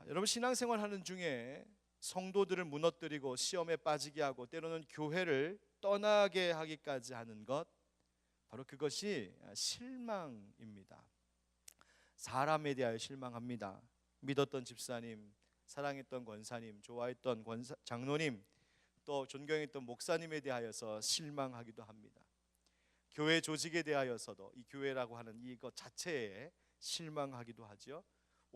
여러분 신앙생활 하는 중에 성도들을 무너뜨리고 시험에 빠지게 하고 때로는 교회를 떠나게 하기까지 하는 것, 바로 그것이 실망입니다. 사람에 대하여 실망합니다. 믿었던 집사님, 사랑했던 권사님, 좋아했던 장로님, 또 존경했던 목사님에 대하여서 실망하기도 합니다. 교회 조직에 대하여서도 이 교회라고 하는 이것 자체에 실망하기도 하죠.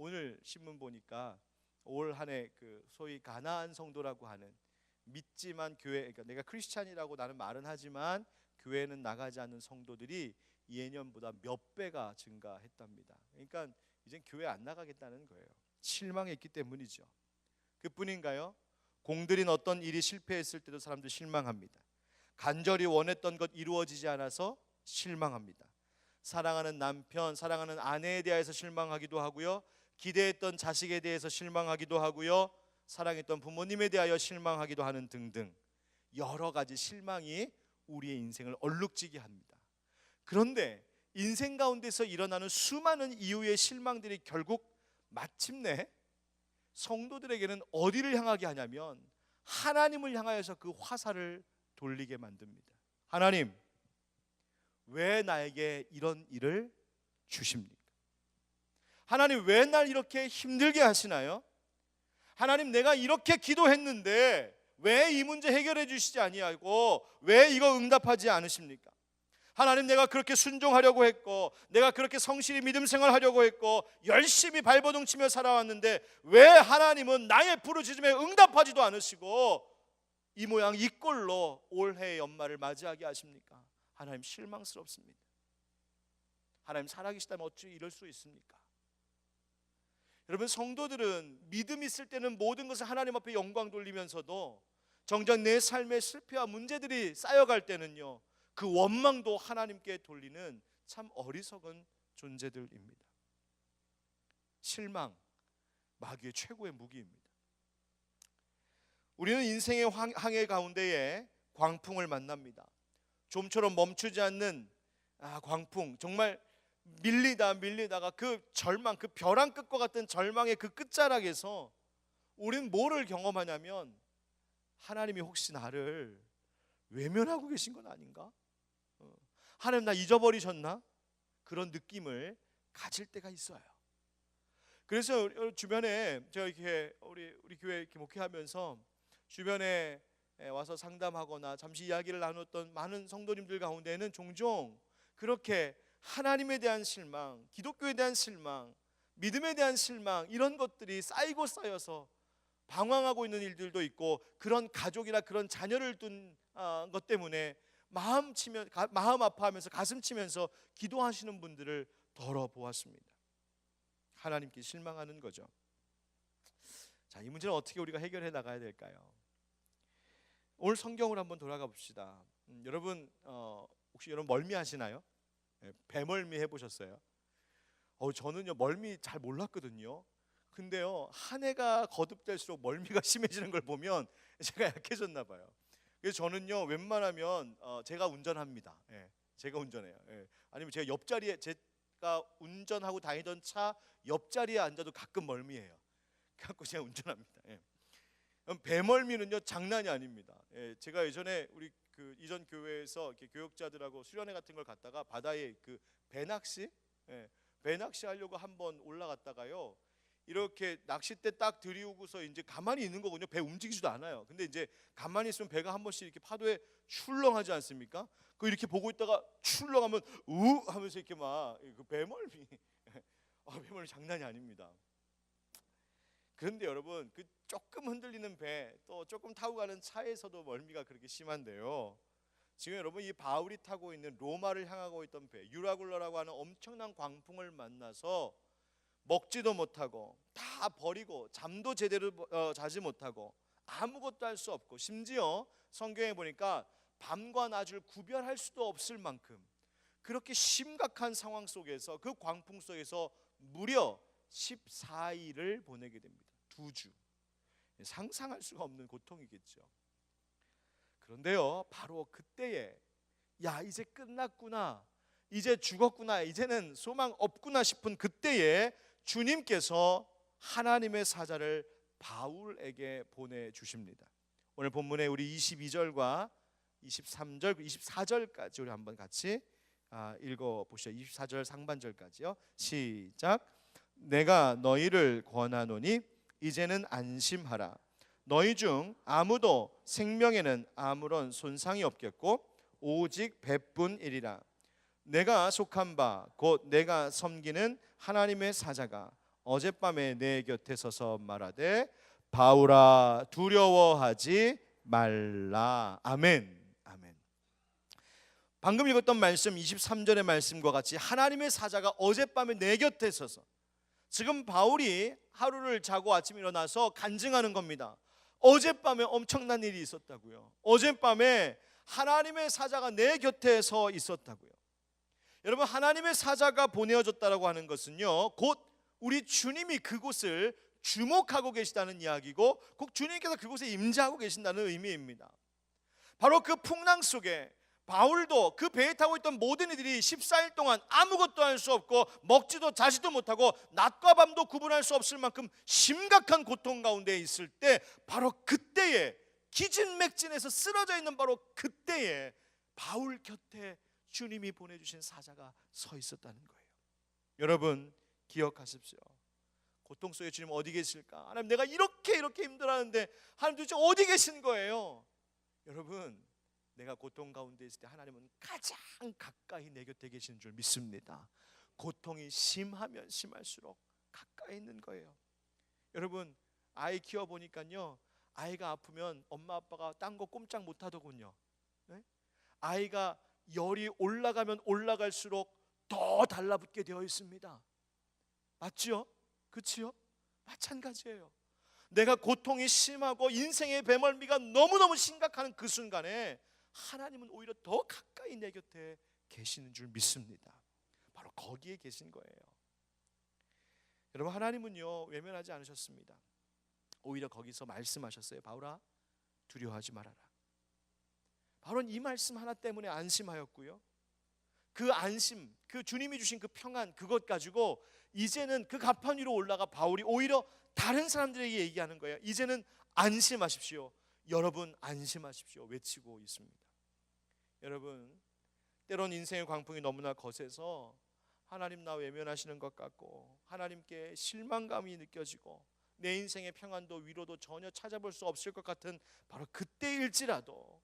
오늘 신문 보니까 올 한 해 그 소위 가나안 성도라고 하는 믿지만 교회, 그러니까 내가 크리스찬이라고 나는 말은 하지만 교회는 나가지 않는 성도들이 예년보다 몇 배가 증가했답니다. 그러니까 이젠 교회 안 나가겠다는 거예요. 실망했기 때문이죠. 그뿐인가요? 공들인 어떤 일이 실패했을 때도 사람들 실망합니다. 간절히 원했던 것 이루어지지 않아서 실망합니다. 사랑하는 남편, 사랑하는 아내에 대해서 실망하기도 하고요, 기대했던 자식에 대해서 실망하기도 하고요, 사랑했던 부모님에 대하여 실망하기도 하는 등등 여러 가지 실망이 우리의 인생을 얼룩지게 합니다. 그런데 인생 가운데서 일어나는 수많은 이유의 실망들이 결국 마침내 성도들에게는 어디를 향하게 하냐면 하나님을 향하여서 그 화살을 돌리게 만듭니다. 하나님, 왜 나에게 이런 일을 주십니까? 하나님, 왜 날 이렇게 힘들게 하시나요? 하나님, 내가 이렇게 기도했는데 왜 이 문제 해결해 주시지 아니하고 왜 이거 응답하지 않으십니까? 하나님, 내가 그렇게 순종하려고 했고 내가 그렇게 성실히 믿음 생활하려고 했고 열심히 발버둥 치며 살아왔는데 왜 하나님은 나의 부르짖음에 응답하지도 않으시고 이 모양 이 꼴로 올해의 연말을 맞이하게 하십니까? 하나님, 실망스럽습니다. 하나님, 살아계시다면 어찌 이럴 수 있습니까? 여러분, 성도들은 믿음 있을 때는 모든 것을 하나님 앞에 영광 돌리면서도 정작 내 삶의 실패와 문제들이 쌓여갈 때는요, 그 원망도 하나님께 돌리는 참 어리석은 존재들입니다. 실망, 마귀의 최고의 무기입니다. 우리는 인생의 항해 가운데에 광풍을 만납니다. 좀처럼 멈추지 않는 광풍, 정말 밀리다가 그 절망, 그 벼랑 끝과 같은 절망의 그 끝자락에서 우리는 뭐를 경험하냐면 하나님이 혹시 나를 외면하고 계신 건 아닌가? 하나님, 나 잊어버리셨나? 그런 느낌을 가질 때가 있어요. 그래서 주변에 제가 이렇게 우리 교회 이렇게 목회하면서 주변에 와서 상담하거나 잠시 이야기를 나눴던 많은 성도님들 가운데는 종종 그렇게 하나님에 대한 실망, 기독교에 대한 실망, 믿음에 대한 실망, 이런 것들이 쌓이고 쌓여서 방황하고 있는 일들도 있고, 그런 가족이나 그런 자녀를 둔 것 때문에 마음 아파하면서 가슴 치면서 기도하시는 분들을 덜어보았습니다. 하나님께 실망하는 거죠. 자, 이 문제는 어떻게 우리가 해결해 나가야 될까요? 오늘 성경으로 한번 돌아가 봅시다. 여러분 혹시 여러분 멀미 하시나요? 배멀미 해보셨어요? 저는요 멀미 잘 몰랐거든요. 근데요 한 해가 거듭될수록 멀미가 심해지는 걸 보면 제가 약해졌나 봐요. 그래서 저는요 웬만하면 제가 운전합니다. 제가 운전해요. 아니면 제가 옆자리에, 제가 운전하고 다니던 차 옆자리에 앉아도 가끔 멀미해요. 그래서 제가 운전합니다. 배멀미는요 장난이 아닙니다. 제가 예전에 우리 그 이전 교회에서 이렇게 교역자들하고 수련회 같은 걸 갔다가 바다에 그 배낚시 하려고 한번 올라갔다가요, 이렇게 낚싯대 딱 들이우고서 이제 가만히 있는 거거든요. 배 움직이지도 않아요. 근데 이제 가만히 있으면 배가 한 번씩 이렇게 파도에 출렁하지 않습니까? 그 이렇게 보고 있다가 출렁하면 우 하면서 이렇게 막 그 배멀미 배멀미 장난이 아닙니다. 그런데 여러분, 그 조금 흔들리는 배, 또 조금 타고 가는 차에서도 멀미가 그렇게 심한데요, 지금 여러분 이 바울이 타고 있는 로마를 향하고 있던 배 유라굴라라고 하는 엄청난 광풍을 만나서 먹지도 못하고 다 버리고 잠도 제대로 자지 못하고 아무것도 할 수 없고, 심지어 성경에 보니까 밤과 낮을 구별할 수도 없을 만큼 그렇게 심각한 상황 속에서, 그 광풍 속에서 무려 14일을 보내게 됩니다. 2주. 상상할 수가 없는 고통이겠죠. 그런데요 바로 그때에 이제 끝났구나, 이제 죽었구나, 이제는 소망 없구나 싶은 그때에 주님께서 하나님의 사자를 바울에게 보내주십니다. 오늘 본문에 우리 22절과 23절, 24절까지 우리 한번 같이 읽어보시죠. 24절 상반절까지요. 시작. 내가 너희를 권하노니 이제는 안심하라. 너희 중 아무도 생명에는 아무런 손상이 없겠고 오직 배뿐이리라. 내가 속한 바 곧 내가 섬기는 하나님의 사자가 어젯밤에 내 곁에 서서 말하되 바울아 두려워하지 말라. 아멘. 아멘. 방금 읽었던 말씀 23절의 말씀과 같이 하나님의 사자가 어젯밤에 내 곁에 서서, 지금 바울이 하루를 자고 아침에 일어나서 간증하는 겁니다. 어젯밤에 엄청난 일이 있었다고요. 어젯밤에 하나님의 사자가 내 곁에 서 있었다고요. 여러분, 하나님의 사자가 보내어졌다라고 하는 것은요, 곧 우리 주님이 그곳을 주목하고 계시다는 이야기고, 곧 주님께서 그곳에 임재하고 계신다는 의미입니다. 바로 그 풍랑 속에 바울도 그 배에 타고 있던 모든 이들이 14일 동안 아무것도 할 수 없고 먹지도 자지도 못하고 낮과 밤도 구분할 수 없을 만큼 심각한 고통 가운데 있을 때, 바로 그때에 기진맥진해서 쓰러져 있는 바로 그때에 바울 곁에 주님이 보내주신 사자가 서 있었다는 거예요. 여러분 기억하십시오. 고통 속에 주님 어디 계실까? 하나님, 내가 이렇게 힘들어하는데 하나님 도대체 어디 계신 거예요? 여러분, 내가 고통 가운데 있을 때 하나님은 가장 가까이 내 곁에 계시는 줄 믿습니다. 고통이 심하면 심할수록 가까이 있는 거예요. 여러분, 아이 키워보니까요, 아이가 아프면 엄마 아빠가 딴 거 꼼짝 못하더군요. 네? 아이가 열이 올라가면 올라갈수록 더 달라붙게 되어 있습니다. 맞죠? 그치요? 마찬가지예요. 내가 고통이 심하고 인생의 배멀미가 너무너무 심각한 그 순간에 하나님은 오히려 더 가까이 내 곁에 계시는 줄 믿습니다. 바로 거기에 계신 거예요. 여러분, 하나님은요 외면하지 않으셨습니다. 오히려 거기서 말씀하셨어요. 바울아 두려워하지 말아라. 바울은 이 말씀 하나 때문에 안심하였고요, 그 안심, 그 주님이 주신 그 평안, 그것 가지고 이제는 그 가판 위로 올라가 바울이 오히려 다른 사람들에게 얘기하는 거예요. 이제는 안심하십시오. 여러분 안심하십시오 외치고 있습니다. 여러분, 때론 인생의 광풍이 너무나 거세서 하나님 나 외면하시는 것 같고 하나님께 실망감이 느껴지고 내 인생의 평안도 위로도 전혀 찾아볼 수 없을 것 같은 바로 그때일지라도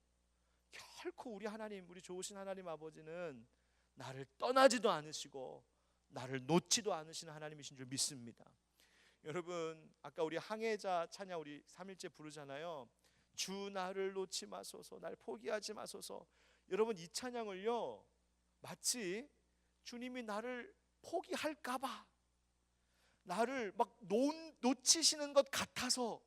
결코 우리 하나님, 우리 좋으신 하나님 아버지는 나를 떠나지도 않으시고 나를 놓지도 않으시는 하나님이신 줄 믿습니다. 여러분, 아까 우리 항해자 찬양 우리 3일째 부르잖아요. 주 나를 놓지 마소서, 날 포기하지 마소서. 여러분, 이 찬양을요 마치 주님이 나를 포기할까봐 나를 막 놓치시는 것 같아서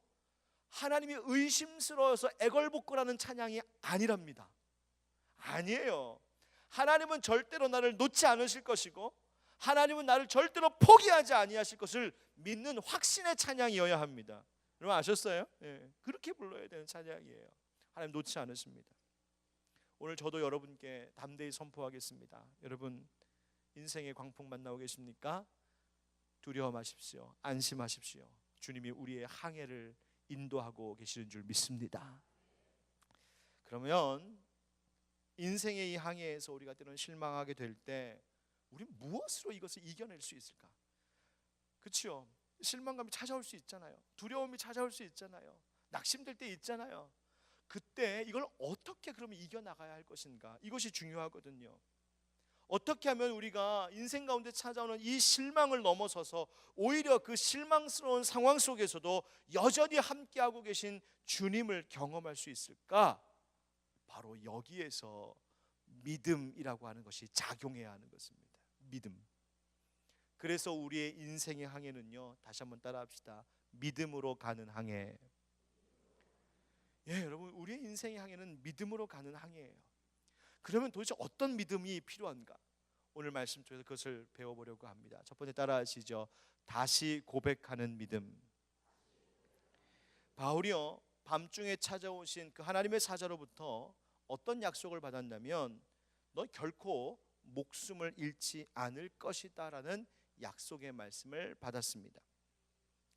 하나님이 의심스러워서 애걸복걸하는 찬양이 아니랍니다. 아니에요. 하나님은 절대로 나를 놓지 않으실 것이고 하나님은 나를 절대로 포기하지 아니하실 것을 믿는 확신의 찬양이어야 합니다. 여러분 아셨어요? 예, 그렇게 불러야 되는 찬양이에요. 하나님 놓지 않으십니다. 오늘 저도 여러분께 담대히 선포하겠습니다. 여러분, 인생의 광풍 만나고 계십니까? 두려워 마십시오. 안심하십시오. 주님이 우리의 항해를 인도하고 계시는 줄 믿습니다. 그러면 인생의 이 항해에서 우리가 때로는 실망하게 될 때 우리 무엇으로 이것을 이겨낼 수 있을까? 그렇죠? 실망감이 찾아올 수 있잖아요. 두려움이 찾아올 수 있잖아요. 낙심될 때 있잖아요. 그때 이걸 어떻게 그러면 이겨나가야 할 것인가? 이것이 중요하거든요. 어떻게 하면 우리가 인생 가운데 찾아오는 이 실망을 넘어서서 오히려 그 실망스러운 상황 속에서도 여전히 함께하고 계신 주님을 경험할 수 있을까? 바로 여기에서 믿음이라고 하는 것이 작용해야 하는 것입니다. 믿음. 그래서 우리의 인생의 항해는요, 다시 한번 따라합시다. 믿음으로 가는 항해. 예, 여러분, 우리의 인생의 항해는 믿음으로 가는 항해예요. 그러면 도대체 어떤 믿음이 필요한가? 오늘 말씀 통해서 그것을 배워보려고 합니다. 첫 번째 따라하시죠. 다시 고백하는 믿음. 바울이요, 밤중에 찾아오신 그 하나님의 사자로부터 어떤 약속을 받았냐면 너 결코 목숨을 잃지 않을 것이다 라는 약속의 말씀을 받았습니다.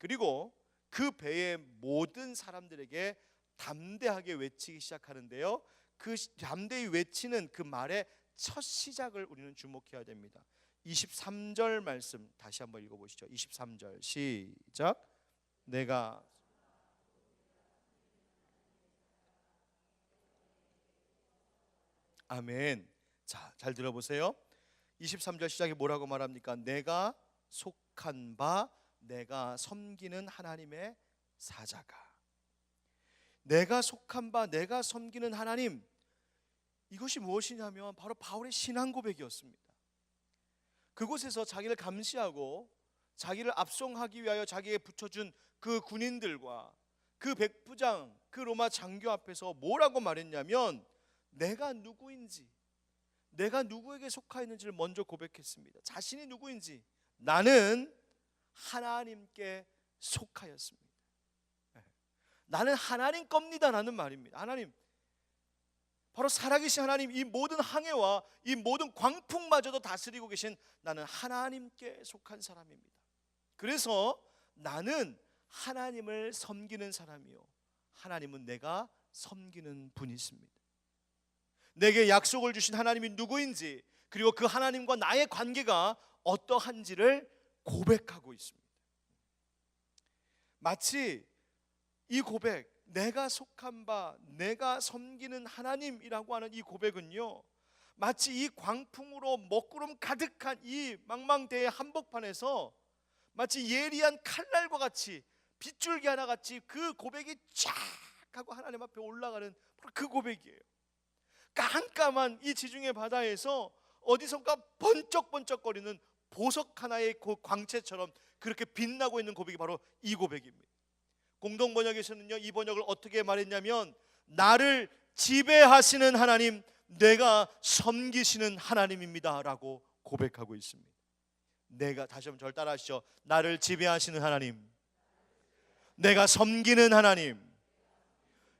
그리고 그 배의 모든 사람들에게 담대하게 외치기 시작하는데요, 그 담대히 외치는 그 말의 첫 시작을 우리는 주목해야 됩니다. 23절 말씀 다시 한번 읽어보시죠. 23절 시작. 내가 아멘. 자, 잘 들어보세요. 23절 시작이 뭐라고 말합니까? 내가 속한 바, 내가 섬기는 하나님의 사자가. 내가 속한 바, 내가 섬기는 하나님, 이것이 무엇이냐면 바로 바울의 신앙 고백이었습니다. 그곳에서 자기를 감시하고 자기를 압송하기 위하여 자기에게 붙여준 그 군인들과 그 백부장, 그 로마 장교 앞에서 뭐라고 말했냐면 내가 누구인지, 내가 누구에게 속하였는지를 먼저 고백했습니다. 자신이 누구인지, 나는 하나님께 속하였습니다. 나는 하나님 겁니다라는 말입니다. 하나님, 바로 살아계신 하나님, 이 모든 항해와 이 모든 광풍마저도 다스리고 계신 나는 하나님께 속한 사람입니다. 그래서 나는 하나님을 섬기는 사람이요, 하나님은 내가 섬기는 분이십니다. 내게 약속을 주신 하나님이 누구인지, 그리고 그 하나님과 나의 관계가 어떠한지를 고백하고 있습니다. 마치 이 고백, 내가 속한 바, 내가 섬기는 하나님이라고 하는 이 고백은요, 마치 이 광풍으로 먹구름 가득한 이 망망대해 한복판에서 마치 예리한 칼날과 같이, 빗줄기 하나 같이 그 고백이 쫙 하고 하나님 앞에 올라가는 바로 그 고백이에요. 깜깜한 이 지중해 바다에서 어디선가 번쩍번쩍거리는 보석 하나의 그 광채처럼 그렇게 빛나고 있는 고백이 바로 이 고백입니다. 공동번역에서는요, 이 번역을 어떻게 말했냐면 나를 지배하시는 하나님, 내가 섬기시는 하나님입니다 라고 고백하고 있습니다. 내가, 다시 한번 저를 따라하시죠. 나를 지배하시는 하나님, 내가 섬기는 하나님.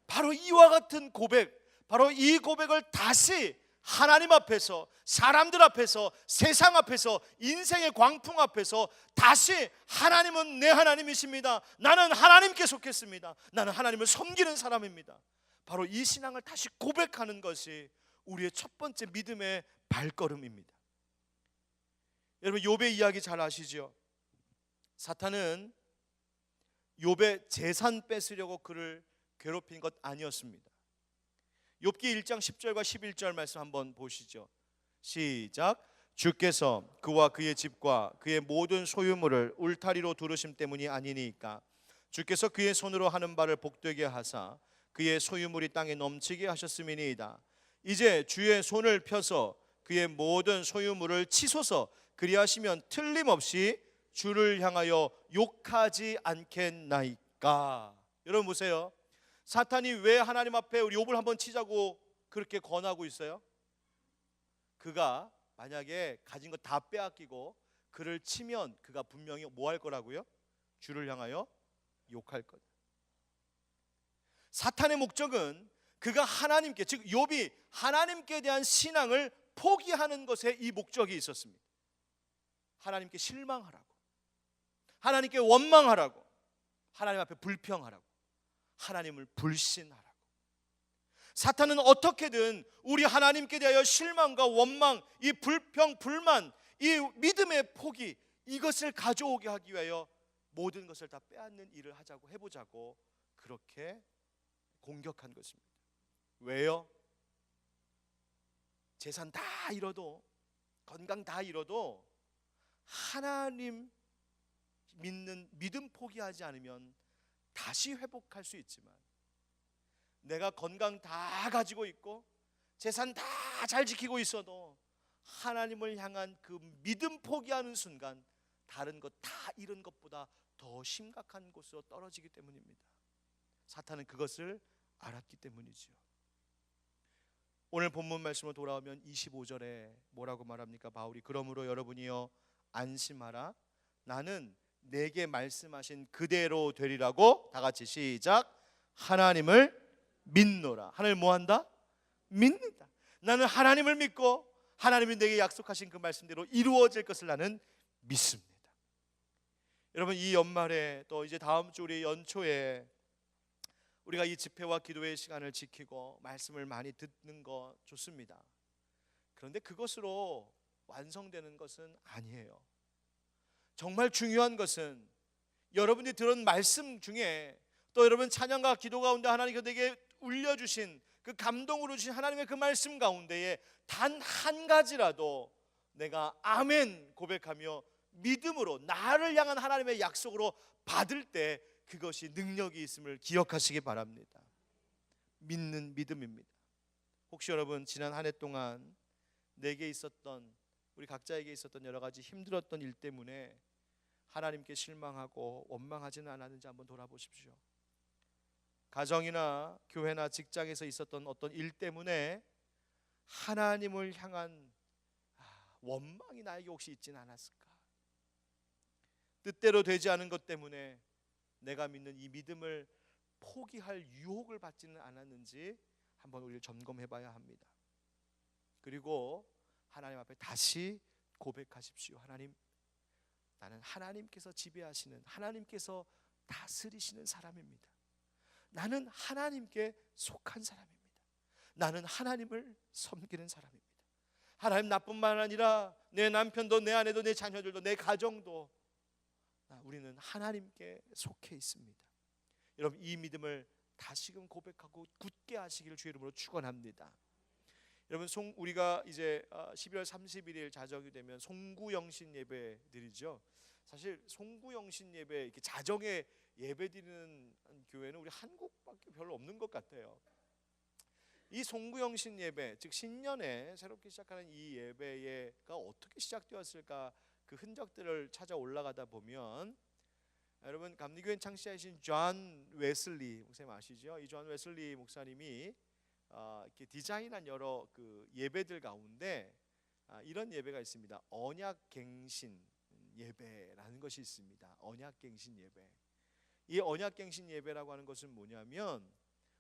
바로 이와 같은 고백, 바로 이 고백을 다시 하나님 앞에서, 사람들 앞에서, 세상 앞에서, 인생의 광풍 앞에서 다시 하나님은 내 하나님이십니다, 나는 하나님께 속했습니다, 나는 하나님을 섬기는 사람입니다, 바로 이 신앙을 다시 고백하는 것이 우리의 첫 번째 믿음의 발걸음입니다. 여러분, 욥의 이야기 잘 아시죠? 사탄은 욥의 재산 뺏으려고 그를 괴롭힌 것 아니었습니다. 욥기 1장 10절과 11절 말씀 한번 보시죠. 시작. 주께서 그와 그의 집과 그의 모든 소유물을 울타리로 두르심 때문이 아니니까 주께서 그의 손으로 하는 바를 복되게 하사 그의 소유물이 땅에 넘치게 하셨음이니이다. 이제 주의 손을 펴서 그의 모든 소유물을 치소서. 그리하시면 틀림없이 주를 향하여 욕하지 않겠나이까. 여러분 보세요. 사탄이 왜 하나님 앞에 우리 욥을 한번 치자고 그렇게 권하고 있어요? 그가 만약에 가진 거 다 빼앗기고 그를 치면 그가 분명히 뭐 할 거라고요? 주를 향하여 욕할 거다. 사탄의 목적은 그가 하나님께, 즉 욥이 하나님께 대한 신앙을 포기하는 것에 이 목적이 있었습니다. 하나님께 실망하라고, 하나님께 원망하라고, 하나님 앞에 불평하라고, 하나님을 불신하라고. 사탄은 어떻게든 우리 하나님께 대하여 실망과 원망, 이 불평, 불만, 이 믿음의 포기, 이것을 가져오게 하기 위하여 모든 것을 다 빼앗는 일을 하자고, 해보자고 그렇게 공격한 것입니다. 왜요? 재산 다 잃어도, 건강 다 잃어도 하나님 믿는 믿음 포기하지 않으면 다시 회복할 수 있지만, 내가 건강 다 가지고 있고 재산 다 잘 지키고 있어도 하나님을 향한 그 믿음 포기하는 순간 다른 것 다 잃은 것보다 더 심각한 곳으로 떨어지기 때문입니다. 사탄은 그것을 알았기 때문이죠. 오늘 본문 말씀으로 돌아오면 25절에 뭐라고 말합니까? 바울이 그러므로 여러분이여 안심하라, 나는 내게 말씀하신 그대로 되리라고, 다 같이 시작. 하나님을 믿노라. 하나님을 뭐한다? 믿는다. 나는 하나님을 믿고 하나님이 내게 약속하신 그 말씀대로 이루어질 것을 나는 믿습니다. 여러분, 이 연말에 또 이제 다음 주 우리 연초에 우리가 이 집회와 기도의 시간을 지키고 말씀을 많이 듣는 거 좋습니다. 그런데 그것으로 완성되는 것은 아니에요. 정말 중요한 것은 여러분이 들은 말씀 중에 또 여러분 찬양과 기도 가운데 하나님께서 내게 울려주신 그 감동으로 주신 하나님의 그 말씀 가운데에 단 한 가지라도 내가 아멘 고백하며 믿음으로 나를 향한 하나님의 약속으로 받을 때 그것이 능력이 있음을 기억하시기 바랍니다. 믿는 믿음입니다. 혹시 여러분 지난 한 해 동안 내게 있었던, 우리 각자에게 있었던 여러 가지 힘들었던 일 때문에 하나님께 실망하고 원망하지는 않았는지 한번 돌아보십시오. 가정이나 교회나 직장에서 있었던 어떤 일 때문에 하나님을 향한 원망이 나에게 혹시 있지는 않았을까? 뜻대로 되지 않은 것 때문에 내가 믿는 이 믿음을 포기할 유혹을 받지는 않았는지 한번 우리를 점검해 봐야 합니다. 그리고 하나님 앞에 다시 고백하십시오. 하나님, 나는 하나님께서 지배하시는, 하나님께서 다스리시는 사람입니다. 나는 하나님께 속한 사람입니다. 나는 하나님을 섬기는 사람입니다. 하나님, 나뿐만 아니라 내 남편도, 내 아내도, 내 자녀들도, 내 가정도 우리는 하나님께 속해 있습니다. 여러분, 이 믿음을 다시금 고백하고 굳게 하시기를 주의 이름으로 축원합니다. 여러분, 우리가 이제 12월 31일 자정이 되면 송구영신 예배 드리죠. 사실 송구영신 예배, 이렇게 자정에 예배 드리는 교회는 우리 한국밖에 별로 없는 것 같아요. 이 송구영신 예배, 즉 신년에 새롭게 시작하는 이 예배가 어떻게 시작되었을까, 그 흔적들을 찾아 올라가다 보면 여러분, 감리교회 창시하신 존 웨슬리 목사님 아시죠? 이 존 웨슬리 목사님이 이렇게 디자인한 여러 그 예배들 가운데 이런 예배가 있습니다. 언약갱신 예배라는 것이 있습니다. 언약갱신 예배. 이 언약갱신 예배라고 하는 것은 뭐냐면,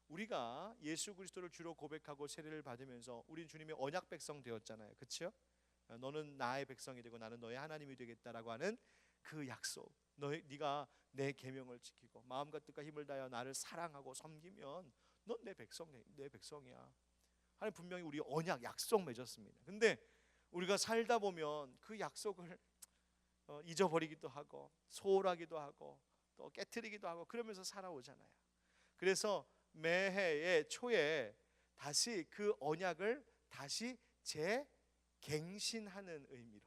우리가 예수 그리스도를 주로 고백하고 세례를 받으면서 우린 주님의 언약 백성 되었잖아요. 그렇죠? 너는 나의 백성이 되고 나는 너의 하나님이 되겠다라고 하는 그 약속. 네가 내 계명을 지키고 마음과 뜻과 힘을 다하여 나를 사랑하고 섬기면 넌 내 백성이야. 하나님 분명히 우리 언약, 약속 맺었습니다. 근데 우리가 살다 보면 그 약속을 잊어버리기도 하고 소홀하기도 하고 또 깨트리기도 하고 그러면서 살아오잖아요. 그래서 매해의 초에 다시 그 언약을 다시 재갱신하는 의미로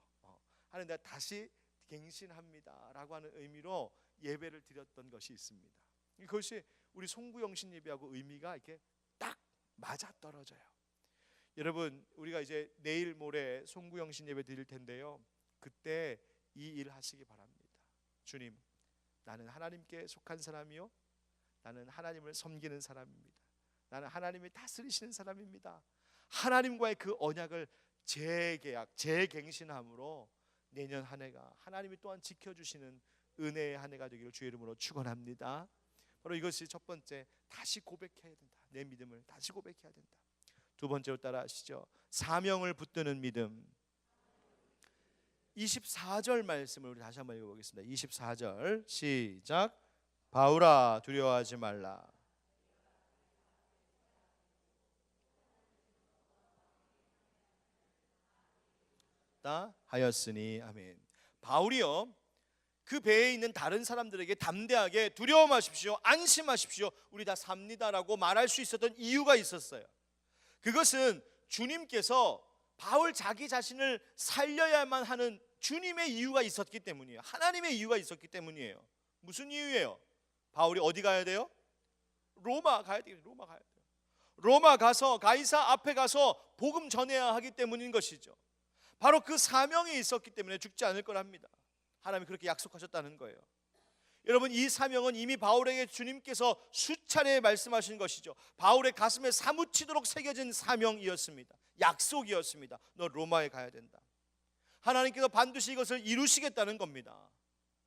하나님, 내가 다시 갱신합니다 라고 하는 의미로 예배를 드렸던 것이 있습니다. 그것이 우리 송구영신 예배하고 의미가 이렇게 딱 맞아떨어져요. 여러분, 우리가 이제 내일 모레 송구영신 예배 드릴 텐데요, 그때 이 일 하시기 바랍니다. 주님, 나는 하나님께 속한 사람이요, 나는 하나님을 섬기는 사람입니다. 나는 하나님이 다스리시는 사람입니다. 하나님과의 그 언약을 재계약, 재갱신함으로 내년 한 해가 하나님이 또한 지켜주시는 은혜의 한 해가 되기를 주의 이름으로 축원합니다. 바로 이것이 첫 번째, 다시 고백해야 된다. 내 믿음을 다시 고백해야 된다. 두 번째로 따라하시죠. 사명을 붙드는 믿음. 24절 말씀을 우리 다시 한번 읽어보겠습니다. 24절 시작. 바울아, 두려워하지 말라. 하였으니. 아멘. 바울이요, 그 배에 있는 다른 사람들에게 담대하게 두려워 마십시오, 안심하십시오, 우리 다 삽니다라고 말할 수 있었던 이유가 있었어요. 그것은 주님께서 바울 자기 자신을 살려야만 하는 주님의 이유가 있었기 때문이에요. 하나님의 이유가 있었기 때문이에요. 무슨 이유예요? 바울이 어디 가야 돼요? 로마 가야 돼요. 로마 가야 돼요. 로마 가서 가이사 앞에 가서 복음 전해야 하기 때문인 것이죠. 바로 그 사명이 있었기 때문에 죽지 않을 거랍니다. 하나님이 그렇게 약속하셨다는 거예요. 여러분, 이 사명은 이미 바울에게 주님께서 수차례 말씀하신 것이죠. 바울의 가슴에 사무치도록 새겨진 사명이었습니다. 약속이었습니다. 너 로마에 가야 된다. 하나님께서 반드시 이것을 이루시겠다는 겁니다.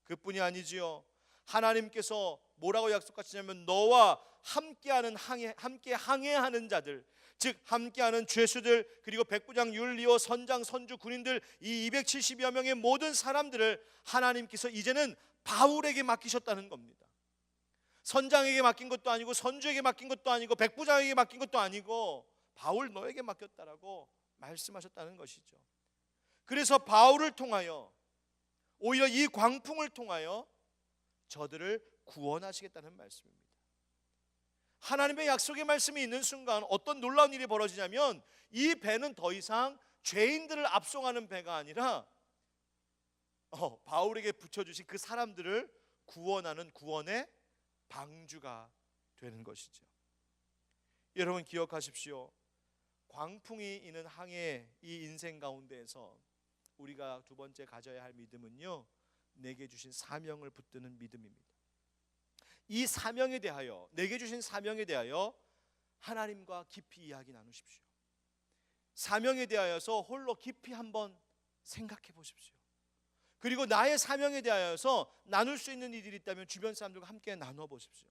그뿐이 아니지요. 하나님께서 뭐라고 약속하시냐면, 너와 함께 항해하는 자들, 즉 함께하는 죄수들, 그리고 백부장, 율리오, 선장, 선주, 군인들, 이 270여 명의 모든 사람들을 하나님께서 이제는 바울에게 맡기셨다는 겁니다. 선장에게 맡긴 것도 아니고 선주에게 맡긴 것도 아니고 백부장에게 맡긴 것도 아니고 바울 너에게 맡겼다라고 말씀하셨다는 것이죠. 그래서 바울을 통하여 오히려 이 광풍을 통하여 저들을 구원하시겠다는 말씀입니다. 하나님의 약속의 말씀이 있는 순간 어떤 놀라운 일이 벌어지냐면 이 배는 더 이상 죄인들을 압송하는 배가 아니라 바울에게 붙여주신 그 사람들을 구원하는 구원의 방주가 되는 것이죠. 여러분 기억하십시오. 광풍이 있는 항해 이 인생 가운데에서 우리가 두 번째 가져야 할 믿음은요, 내게 주신 사명을 붙드는 믿음입니다. 이 사명에 대하여, 내게 주신 사명에 대하여 하나님과 깊이 이야기 나누십시오. 사명에 대하여서 홀로 깊이 한번 생각해 보십시오. 그리고 나의 사명에 대하여서 나눌 수 있는 일이 있다면 주변 사람들과 함께 나눠 보십시오.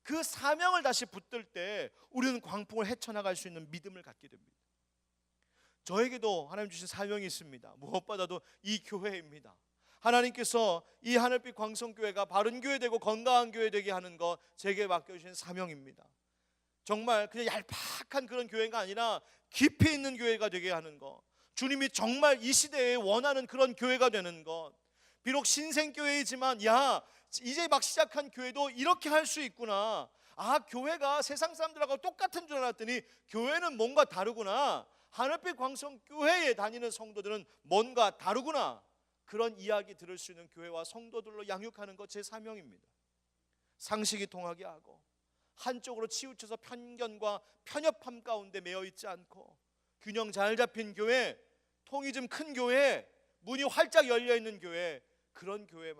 그 사명을 다시 붙들 때 우리는 광풍을 헤쳐나갈 수 있는 믿음을 갖게 됩니다. 저에게도 하나님 주신 사명이 있습니다. 무엇보다도 이 교회입니다. 하나님께서 이 하늘빛 광성교회가 바른 교회 되고 건강한 교회 되게 하는 것 제게 맡겨주신 사명입니다. 정말 그냥 얄팍한 그런 교회가 아니라 깊이 있는 교회가 되게 하는 것, 주님이 정말 이 시대에 원하는 그런 교회가 되는 것. 비록 신생교회이지만 이제 막 시작한 교회도 이렇게 할 수 있구나. 교회가 세상 사람들하고 똑같은 줄 알았더니 교회는 뭔가 다르구나. 하늘빛 광성교회에 다니는 성도들은 뭔가 다르구나. 그런 이야기 들을 수 있는 교회와 성도들로 양육하는 것 제 사명입니다. 상식이 통하게 하고 한쪽으로 치우쳐서 편견과 편협함 가운데 매여 있지 않고 균형 잘 잡힌 교회, 통이 좀 큰 교회, 문이 활짝 열려 있는 교회, 그런 교회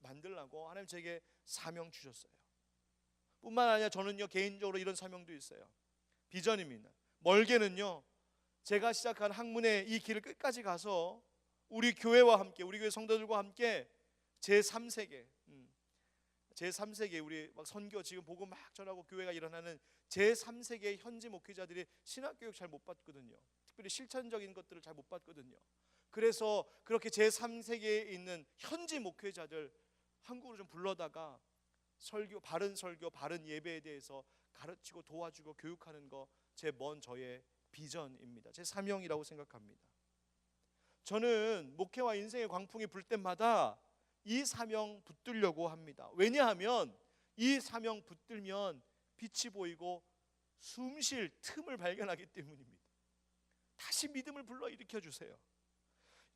만들라고 하나님 제게 사명 주셨어요. 뿐만 아니라 저는요 개인적으로 이런 사명도 있어요. 비전입니다. 멀게는요 제가 시작한 학문의 이 길을 끝까지 가서 우리 교회와 함께, 우리 교회 성도들과 함께 제3세계 우리 막 선교 지금 보고 막 전하고 교회가 일어나는 제3세계의 현지 목회자들이 신학교육 잘 못 받거든요. 특별히 실천적인 것들을 잘 못 받거든요. 그래서 그렇게 제3세계에 있는 현지 목회자들 한국으로 좀 불러다가 설교, 바른 예배에 대해서 가르치고 도와주고 교육하는 거 저의 비전입니다. 제 사명이라고 생각합니다. 저는 목회와 인생의 광풍이 불 때마다 이 사명 붙들려고 합니다. 왜냐하면 이 사명 붙들면 빛이 보이고 숨 쉴 틈을 발견하기 때문입니다. 다시 믿음을 불러일으켜 주세요.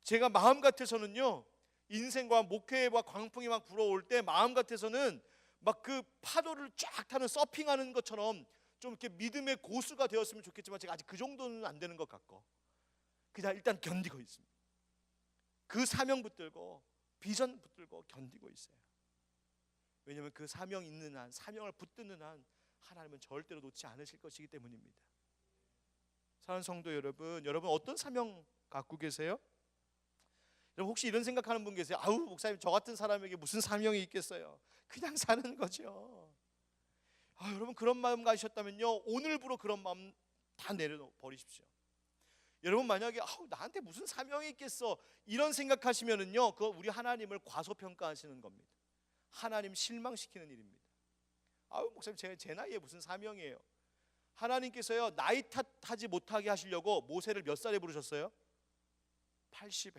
제가 마음 같아서는요 인생과 목회와 광풍이 막 불어올 때 마음 같아서는 막 그 파도를 쫙 타는 서핑하는 것처럼 좀 이렇게 믿음의 고수가 되었으면 좋겠지만 제가 아직 그 정도는 안 되는 것 같고 그냥 일단 견디고 있습니다. 그 사명 붙들고 비전 붙들고 견디고 있어요. 왜냐하면 그 사명 있는 한, 사명을 붙드는 한 하나님은 절대로 놓지 않으실 것이기 때문입니다. 사랑하는 성도 여러분 어떤 사명 갖고 계세요? 여러분 혹시 이런 생각하는 분 계세요? 목사님 저 같은 사람에게 무슨 사명이 있겠어요? 그냥 사는 거죠. 여러분 그런 마음 가지셨다면요 오늘부로 그런 마음 다 내려버리십시오. 여러분 만약에 나한테 무슨 사명이 있겠어 이런 생각하시면은요 그거 우리 하나님을 과소평가하시는 겁니다. 하나님 실망시키는 일입니다. 목사님 제 나이에 무슨 사명이에요? 하나님께서요 나이 탓하지 못하게 하시려고 모세를 몇 살에 부르셨어요? 80에.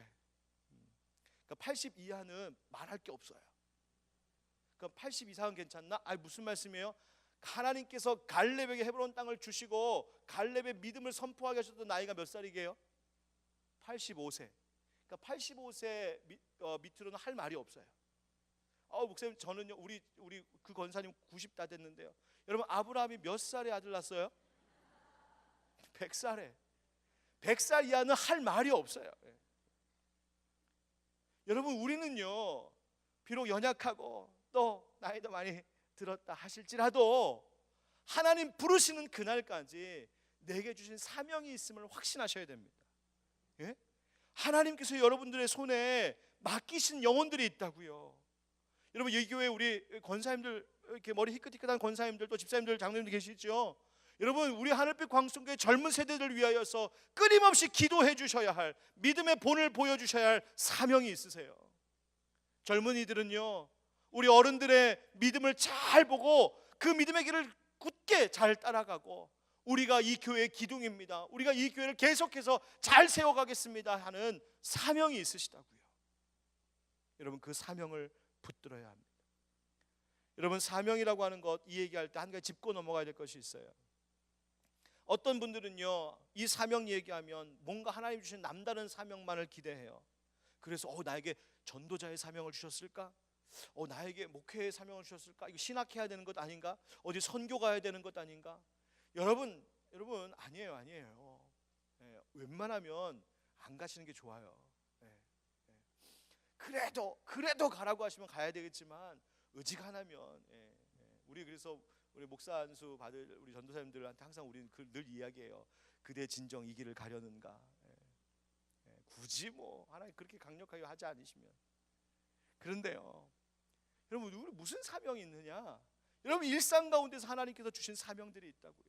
그러니까 80 이하는 말할 게 없어요. 그럼 80 이상은 괜찮나? 무슨 말씀이에요? 하나님께서 갈렙에게 헤브론 땅을 주시고 갈렙의 믿음을 선포하게 하셨던 나이가 몇 살이게요? 85세. 그러니까 85세 밑으로는 할 말이 없어요. 목사님 저는요 우리 그 권사님 90 다 됐는데요. 여러분 아브라함이 몇 살에 아들 낳았어요? 100살에. 100살 이하는 할 말이 없어요. 여러분 우리는요 비록 연약하고 또 나이도 많이 들었다 하실지라도 하나님 부르시는 그날까지 내게 주신 사명이 있음을 확신하셔야 됩니다. 하나님께서 여러분들의 손에 맡기신 영혼들이 있다고요. 여러분 이 교회 우리 권사님들 이렇게 머리 희끗희끗한 권사님들 또 집사님들 장로님들 계시죠? 여러분 우리 하늘빛 광성교회 젊은 세대들 위하여서 끊임없이 기도해 주셔야 할 믿음의 본을 보여주셔야 할 사명이 있으세요. 젊은이들은요, 우리 어른들의 믿음을 잘 보고 그 믿음의 길을 굳게 잘 따라가고, 우리가 이 교회의 기둥입니다, 우리가 이 교회를 계속해서 잘 세워가겠습니다 하는 사명이 있으시다고요. 여러분, 그 사명을 붙들어야 합니다. 여러분, 사명이라고 하는 것, 이 얘기할 때 한 가지 짚고 넘어가야 될 것이 있어요. 어떤 분들은요, 이 사명 얘기하면 뭔가 하나님 주신 남다른 사명만을 기대해요. 그래서 나에게 전도자의 사명을 주셨을까? 나에게 목회의 사명을 주셨을까? 이거 신학해야 되는 것 아닌가? 어디 선교 가야 되는 것 아닌가? 여러분 아니에요. 웬만하면 안 가시는 게 좋아요. 그래도 가라고 하시면 가야 되겠지만, 어지간하면 그래서 우리 목사 안수 받을 우리 전도사님들한테 항상 우리는 늘 이야기해요. 그대 진정 이 길을 가려는가? 굳이 하나님 그렇게 강력하게 하지 않으시면. 그런데요, 여러분, 우리 무슨 사명이 있느냐? 여러분, 일상 가운데서 하나님께서 주신 사명들이 있다고요.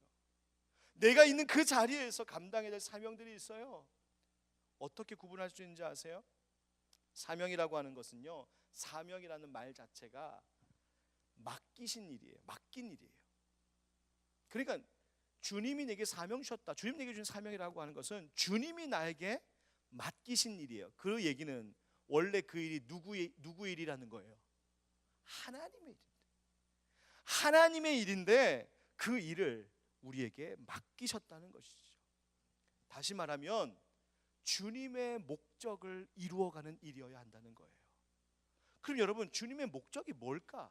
내가 있는 그 자리에서 감당해야 될 사명들이 있어요. 어떻게 구분할 수 있는지 아세요? 사명이라고 하는 것은요, 사명이라는 말 자체가 맡기신 일이에요. 맡긴 일이에요. 그러니까 주님이 내게 사명 주셨다, 주님 내게 주신 사명이라고 하는 것은 주님이 나에게 맡기신 일이에요. 그 얘기는 원래 그 일이 누구의 일이라는 거예요? 하나님의 일인데, 하나님의 일인데 그 일을 우리에게 맡기셨다는 것이죠. 다시 말하면 주님의 목적을 이루어가는 일이어야 한다는 거예요. 그럼 여러분, 주님의 목적이 뭘까?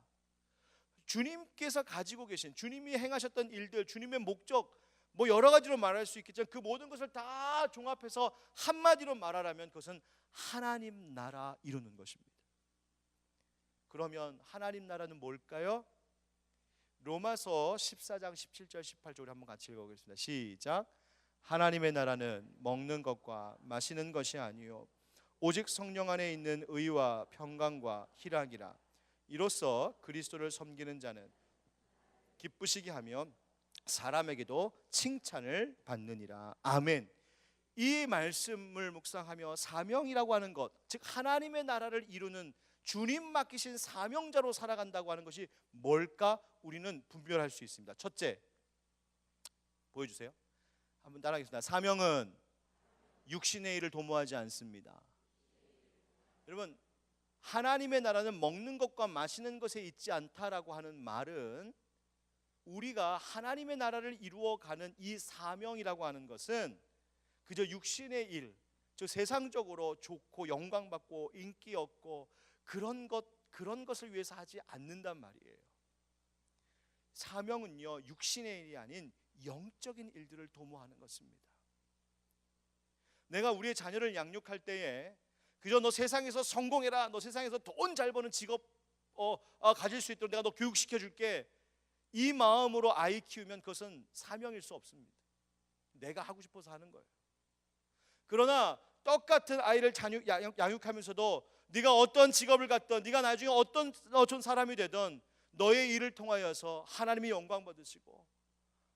주님께서 가지고 계신, 주님이 행하셨던 일들, 주님의 목적, 여러 가지로 말할 수 있겠지만 그 모든 것을 다 종합해서 한마디로 말하라면 그것은 하나님 나라 이루는 것입니다. 그러면 하나님 나라는 뭘까요? 로마서 14장 17절 18절 우리 한번 같이 읽어보겠습니다. 시작. 하나님의 나라는 먹는 것과 마시는 것이 아니요 오직 성령 안에 있는 의와 평강과 희락이라. 이로써 그리스도를 섬기는 자는 기쁘시게 하며 사람에게도 칭찬을 받느니라. 아멘. 이 말씀을 묵상하며 사명이라고 하는 것, 즉 하나님의 나라를 이루는 주님 맡기신 사명자로 살아간다고 하는 것이 뭘까? 우리는 분별할 수 있습니다. 첫째, 보여주세요. 한번 따라하겠습니다. 사명은 육신의 일을 도모하지 않습니다. 여러분, 하나님의 나라는 먹는 것과 마시는 것에 있지 않다라고 하는 말은, 우리가 하나님의 나라를 이루어가는 이 사명이라고 하는 것은 그저 육신의 일, 즉 세상적으로 좋고 영광받고 인기 얻고 그런 것을 위해서 하지 않는단 말이에요. 사명은요, 육신의 일이 아닌 영적인 일들을 도모하는 것입니다. 내가 우리의 자녀를 양육할 때에 그저 너 세상에서 성공해라, 너 세상에서 돈 잘 버는 직업 가질 수 있도록 내가 너 교육시켜 줄게, 이 마음으로 아이 키우면 그것은 사명일 수 없습니다. 내가 하고 싶어서 하는 거예요. 그러나 똑같은 아이를 양육하면서도 네가 어떤 직업을 갖던, 네가 나중에 어떤 사람이 되던 너의 일을 통하여서 하나님이 영광 받으시고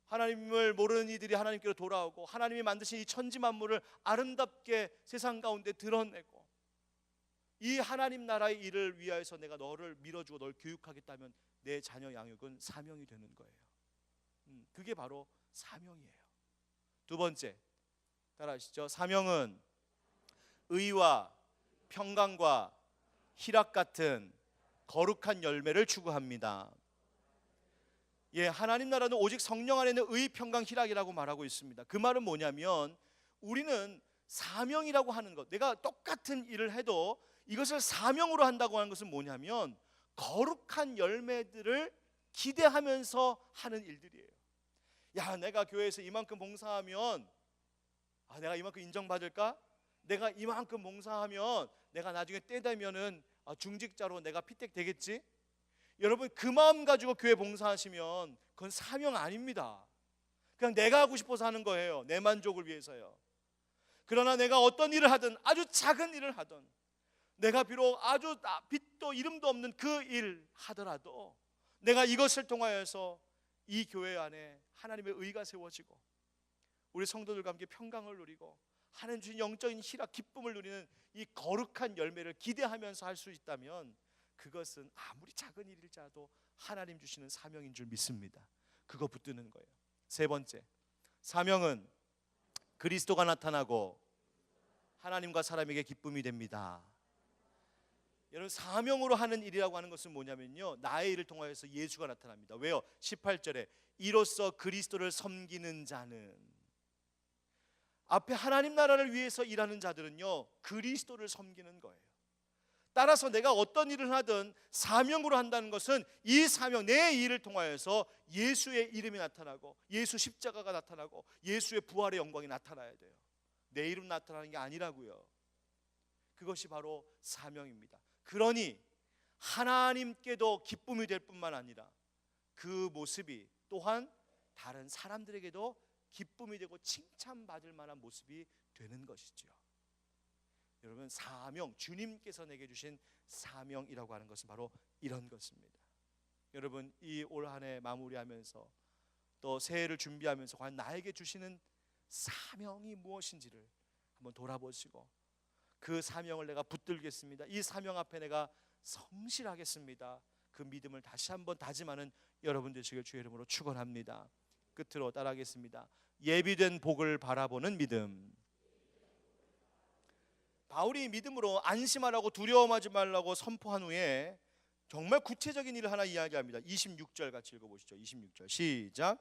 하나님을 모르는 이들이 하나님께로 돌아오고 하나님이 만드신 이 천지 만물을 아름답게 세상 가운데 드러내고, 이 하나님 나라의 일을 위하여서 내가 너를 밀어주고 너를 교육하겠다면 내 자녀 양육은 사명이 되는 거예요. 그게 바로 사명이에요. 두 번째, 따라하시죠. 사명은 의와 평강과 희락 같은 거룩한 열매를 추구합니다. 하나님 나라는 오직 성령 안에 있는 의, 평강, 희락이라고 말하고 있습니다. 그 말은 뭐냐면, 우리는 사명이라고 하는 것, 내가 똑같은 일을 해도 이것을 사명으로 한다고 하는 것은 뭐냐면 거룩한 열매들을 기대하면서 하는 일들이에요. 내가 교회에서 이만큼 봉사하면 내가 이만큼 인정받을까? 내가 이만큼 봉사하면 내가 나중에 때 되면은 중직자로 내가 피택 되겠지? 여러분, 그 마음 가지고 교회 봉사하시면 그건 사명 아닙니다. 그냥 내가 하고 싶어서 하는 거예요. 내 만족을 위해서요. 그러나 내가 어떤 일을 하든, 아주 작은 일을 하든, 내가 비록 아주 빛도 이름도 없는 그 일 하더라도 내가 이것을 통하여서 이 교회 안에 하나님의 의가 세워지고 우리 성도들과 함께 평강을 누리고 하나님 주신 영적인 희락, 기쁨을 누리는 이 거룩한 열매를 기대하면서 할 수 있다면 그것은 아무리 작은 일일지라도 하나님 주시는 사명인 줄 믿습니다. 그거 붙드는 거예요. 세 번째, 사명은 그리스도가 나타나고 하나님과 사람에게 기쁨이 됩니다. 여러분, 사명으로 하는 일이라고 하는 것은 뭐냐면요, 나의 일을 통하여서 예수가 나타납니다. 왜요? 18절에 이로써 그리스도를 섬기는 자는, 앞에 하나님 나라를 위해서 일하는 자들은요 그리스도를 섬기는 거예요. 따라서 내가 어떤 일을 하든 사명으로 한다는 것은 이 사명, 내 일을 통하여서 예수의 이름이 나타나고 예수 십자가가 나타나고 예수의 부활의 영광이 나타나야 돼요. 내 이름 나타나는 게 아니라고요. 그것이 바로 사명입니다. 그러니 하나님께도 기쁨이 될 뿐만 아니라 그 모습이 또한 다른 사람들에게도 기쁨이 되고 칭찬받을 만한 모습이 되는 것이죠. 여러분, 사명, 주님께서 내게 주신 사명이라고 하는 것은 바로 이런 것입니다. 여러분, 이 올 한 해 마무리하면서 또 새해를 준비하면서 과연 나에게 주시는 사명이 무엇인지를 한번 돌아보시고, 그 사명을 내가 붙들겠습니다, 이 사명 앞에 내가 성실하겠습니다, 그 믿음을 다시 한번 다짐하는 여러분 되시길 주의 이름으로 축원합니다. 끝으로 따라하겠습니다. 예비된 복을 바라보는 믿음. 바울이 믿음으로 안심하라고 두려워하지 말라고 선포한 후에 정말 구체적인 일을 하나 이야기합니다. 26절 같이 읽어보시죠. 26절 시작.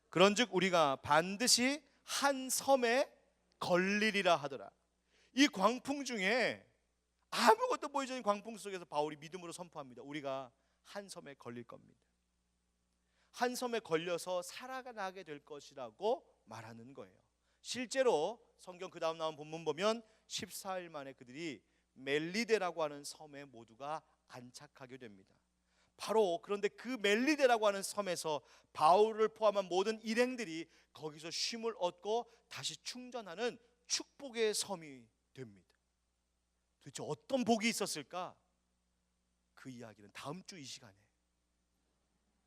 그런즉 우리가 반드시 한 섬에 걸리리라 하더라. 이 광풍 중에 아무것도 보이지 않는 광풍 속에서 바울이 믿음으로 선포합니다. 우리가 한 섬에 걸릴 겁니다. 한 섬에 걸려서 살아나게 될 것이라고 말하는 거예요. 실제로 성경 그 다음 나온 본문 보면 14일 만에 그들이 멜리데라고 하는 섬에 모두가 안착하게 됩니다. 바로 그런데 그 멜리데라고 하는 섬에서 바울을 포함한 모든 일행들이 거기서 쉼을 얻고 다시 충전하는 축복의 섬이 됩니다. 도대체 어떤 복이 있었을까? 그 이야기는 다음 주 이 시간에,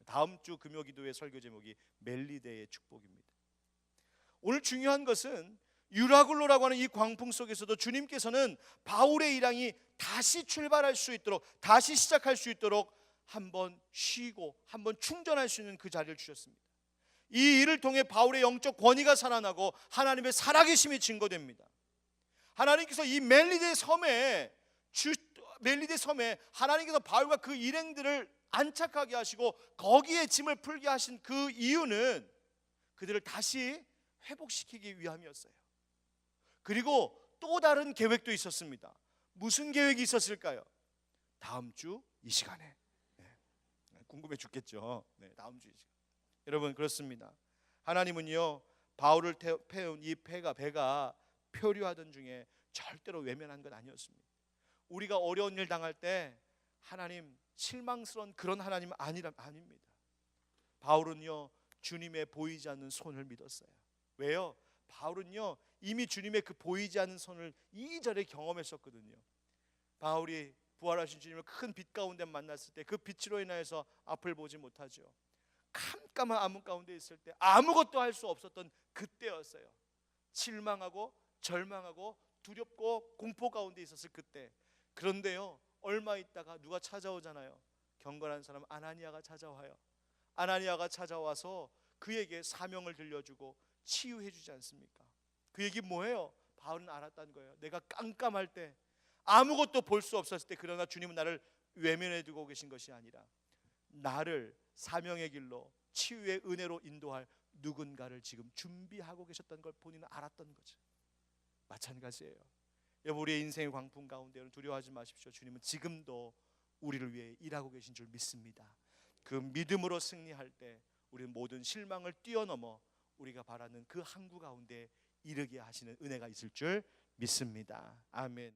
다음 주 금요기도의 설교 제목이 멜리데의 축복입니다. 오늘 중요한 것은 유라굴로라고 하는 이 광풍 속에서도 주님께서는 바울의 일행이 다시 출발할 수 있도록, 다시 시작할 수 있도록 한번 쉬고 한번 충전할 수 있는 그 자리를 주셨습니다. 이 일을 통해 바울의 영적 권위가 살아나고 하나님의 살아계심이 증거됩니다. 하나님께서 이 멜리데 섬에 하나님께서 바울과 그 일행들을 안착하게 하시고 거기에 짐을 풀게 하신 그 이유는 그들을 다시 회복시키기 위함이었어요. 그리고 또 다른 계획도 있었습니다. 무슨 계획이 있었을까요? 다음 주 이 시간에. 궁금해 죽겠죠. 다음 주 이 시간. 여러분, 그렇습니다. 하나님은요 바울을 태운 이 배가 표류하던 중에 절대로 외면한 건 아니었습니다. 우리가 어려운 일 당할 때 하나님 실망스러운 그런 하나님은 아닙니다. 바울은요 주님의 보이지 않는 손을 믿었어요. 왜요? 바울은요 이미 주님의 그 보이지 않는 손을 이전에 경험했었거든요. 바울이 부활하신 주님을 큰 빛 가운데 만났을 때 그 빛으로 인하여서 앞을 보지 못하죠. 깜깜한 암흑 가운데 있을 때 아무것도 할 수 없었던 그때였어요. 실망하고 절망하고 두렵고 공포 가운데 있었을 그때. 그런데요 얼마 있다가 누가 찾아오잖아요. 경건한 사람 아나니아가 찾아와요. 아나니아가 찾아와서 그에게 사명을 들려주고 치유해 주지 않습니까? 그 얘기 뭐예요? 바울은 알았다는 거예요. 내가 깜깜할 때 아무것도 볼 수 없었을 때, 그러나 주님은 나를 외면해 두고 계신 것이 아니라 나를 사명의 길로 치유의 은혜로 인도할 누군가를 지금 준비하고 계셨던 걸 본인은 알았던 거죠. 마찬가지예요. 여러분, 우리의 인생의 광풍 가운데 두려워하지 마십시오. 주님은 지금도 우리를 위해 일하고 계신 줄 믿습니다. 그 믿음으로 승리할 때 우리는 모든 실망을 뛰어넘어 우리가 바라는 그 항구 가운데 이르게 하시는 은혜가 있을 줄 믿습니다. 아멘.